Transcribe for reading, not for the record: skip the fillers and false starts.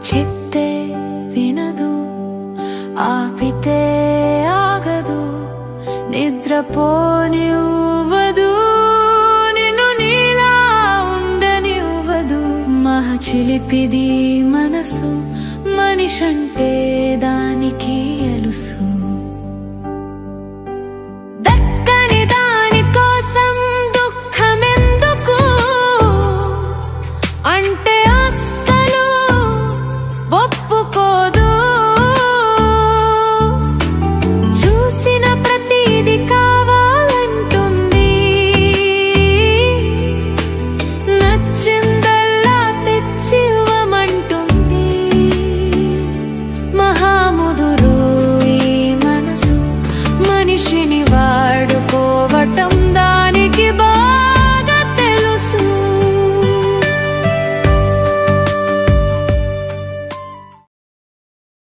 చెప్తే వినదు, ఆపితే ఆగదు, నిద్రపోనివ్వదు, నిన్ను నీలా ఉండనివ్వదు. మహచిలిపిది మనసు, మనిషంటే దానికి అలుసు.